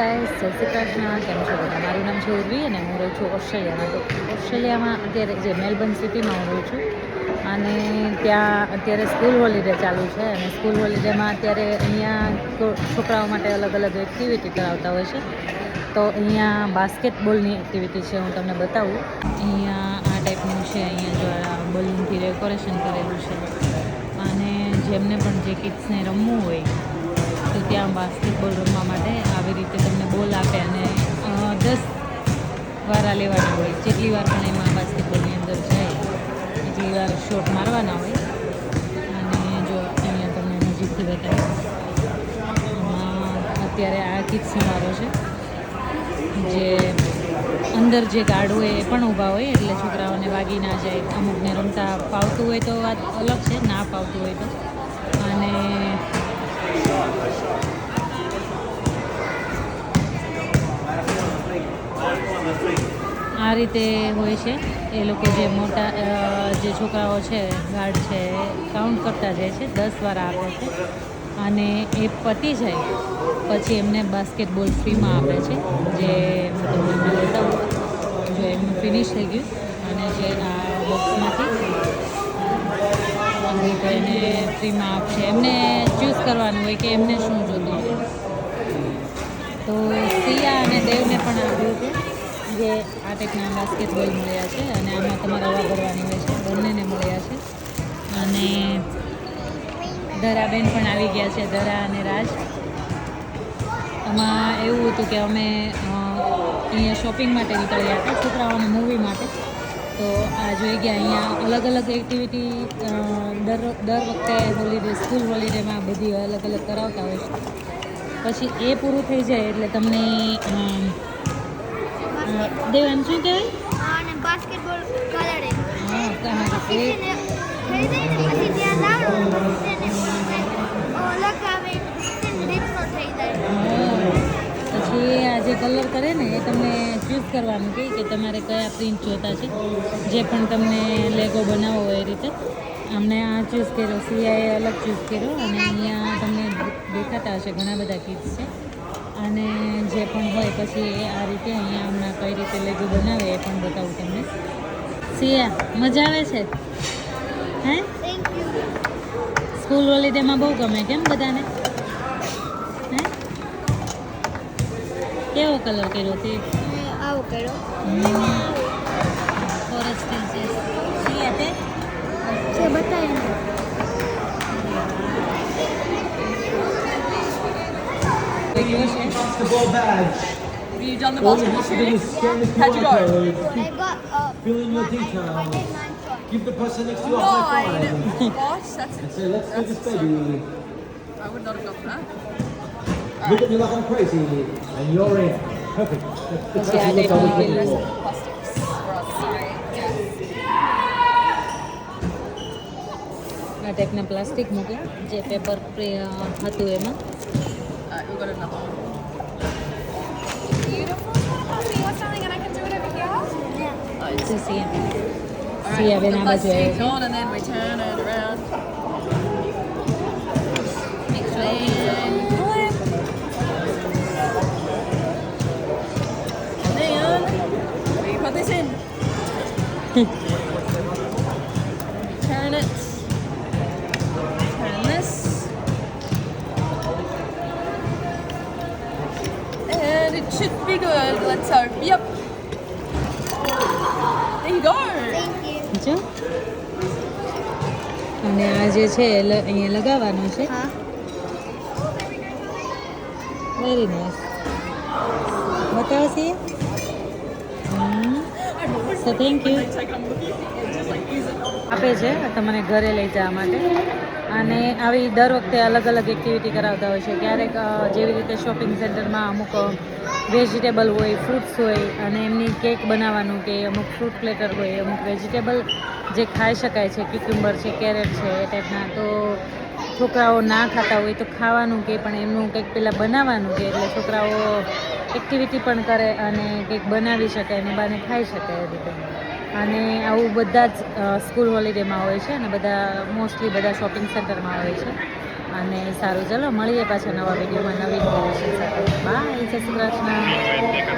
જય શ્રી કૃષ્ણ. કેમ છો બધા? મારું નામ છે ઉર્વી અને હું રહું છું ઓસ્ટ્રેલિયામાં. તો ઓસ્ટ્રેલિયામાં અત્યારે જે મેલબર્ન સિટીમાં હું રહું છું અને ત્યાં અત્યારે સ્કૂલ હોલિડે ચાલુ છે અને સ્કૂલ હોલિડેમાં અત્યારે અહીંયા છોકરાઓ માટે અલગ અલગ એક્ટિવિટી કરાવતા હોય છે. તો અહીંયા બાસ્કેટબોલની એક્ટિવિટી છે, હું તમને બતાવું. અહીંયા આ ટાઈપનું છે, અહીંયા જો બલૂનથી ડેકોરેશન કરેલું છે અને જેમને પણ જે કિડ્સને રમવું હોય તો ત્યાં બાસ્કેટબોલ રમવા માટે આવી રીતે તમને બોલ આપે અને 10 વારા લેવાના હોય. જેટલી વાર પણ એમાં બાસ્કેટબોલની અંદર જાય એટલી વાર શોટ મારવાના હોય. અને જો અહીંયા તમને નજીકથી બતાવ્યું, અત્યારે આ કિડ્સનો વારો છે. જે અંદર જે ગાર્ડ હોય એ પણ ઊભા હોય એટલે છોકરાઓને વાગી ના જાય. અમુકને રમતા ફાવતું હોય તો વાત અલગ છે, ના ફાવતું હોય તો. અને આ રીતે હોય છે. એ લોકો જે મોટા જે છોકરાઓ છે, ગાર્ડ છે, કાઉન્ટ કરતા જાય છે, 10 વાર આપે છે અને એ પતી જાય પછી એમને બાસ્કેટબોલ ફ્રીમાં આપે છે. જે હું તમને બતાવું, જો એમનું ફિનિશ થઈ ગયું અને જે આ બોક્સમાંથી આ રીતે એને ફ્રીમાં આપશે. એમને ચૂઝ કરવાનું હોય કે એમને શું જોતું હોય. તો સિયા અને દેવને પણ આપ્યું છે જે આ ટાઈપના બાસ્કેટબોલ મળ્યા છે અને આમાં તમારે હવા ભરવાની હોય છે. બંનેને મળ્યા છે. અને ધરાબેન પણ આવી ગયા છે, ધરા અને રાજ. આમાં એવું હતું કે અમે અહીંયા શોપિંગ માટે નીકળ્યા હતા, છોકરાઓને મૂવી માટે. તો આ જોઈ ગયા, અહીંયા અલગ અલગ એક્ટિવિટી દર વખતે હોલિડે, સ્કૂલ હોલિડેમાં બધી અલગ અલગ કરાવતા હોય છે. પછી એ પૂરું થઈ જાય એટલે તમને દેવાન શું કહેવાય? અને બાસ્કેટબોલ કલરિંગ. હા, થઈ જાય ને પછી ત્યાં લાવો તેને લગાવે તેને રીતનો થઈ જાય. પછી આ જે કલર કરે ને એ તમને ચૂઝ કરવાનું કે તમારે કયા પ્રિન્ટ જોતા છે. જે પણ તમને લેગો બનાવવો હોય એ રીતે. અમને આ ચૂઝ કર્યો, સિયાએ અલગ ચૂઝ કર્યો અને અહીંયા તમને દેખાતા હશે ઘણા બધા કિડ્સ છે. અને જે પણ હોય પછી આ રીતે અહીંયા હમણાં કઈ રીતે લેગો બનાવે એ પણ બતાવું તમને. સિયા, મજા આવે છે? હે, થેન્ક યુ. સ્કૂલ હોલિડેમાં બહુ ગમે કેમ બધાને? હે, કેવો કલર કર્યો તે? આવો કર્યો ફોરેસ્ટ છે. સિયા તે છે, બતાવીને Basketball badge. Have you done the All you basketball have to do shooting? is scan the How'd you QR go? code, I got fill in your I details, did 9 shots. give the person next to you a high Nine. five, Gosh, that's and say, let's do this, baby. I would not have gone for that. Look at me like I'm crazy, and you're in. Perfect. That's Yeah, what I was definitely. looking for. Plastics for us. Yeah. આ ટાઈપના plastic મોકલા જે paper હતું એમાં. We've got another one. Beautiful. Tell me what's something and I can do it over here. જો સિયા, Alright, સિયા put બેન the આ બાજુ આવે plastic છે. on and then we turn it around. Next one. Flip. And then we put this in. Turn it. Turn this. And it should be good. Let's hope. Yep. There you go. Thank you. જો અને આ જે છે એ અહીંયા લગાવવાનું છે. હા. Very nice. બતાવો સિયા. So thank you. આપે છે તમને ઘરે લઈ જવા માટે. અને આવી દર વખતે અલગ અલગ એક્ટિવિટી કરાવતા હોય છે. ક્યારેક જેવી રીતે શોપિંગ સેન્ટરમાં અમુક વેજીટેબલ હોય, ફ્રૂટ્સ હોય અને એમની કેક બનાવવાનું, કે અમુક ફ્રૂટ પ્લેટર હોય, અમુક વેજીટેબલ જે ખાઈ શકાય છે, ક્યુકુમ્બર છે, કેરેટ છે, એ ટાઈપના. તો છોકરાઓ ના ખાતા હોય તો ખાવાનું કે પણ એમનું કંઈક પહેલાં બનાવવાનું કે એટલે છોકરાઓ એક્ટિવિટી પણ કરે અને કંઈક બનાવી શકે અને બાને ખાઈ શકે એ રીતે. અને આવું બધા જ સ્કૂલ હોલિડેમાં હોય છે અને બધા મોસ્ટલી બધા શોપિંગ સેન્ટરમાં હોય છે. અને સારું ચલો મળીએ પાછા નવા વિડીયોમાં નવી ઇન્ફોર્મેશન સાથે બાય જય શ્રી કૃષ્ણ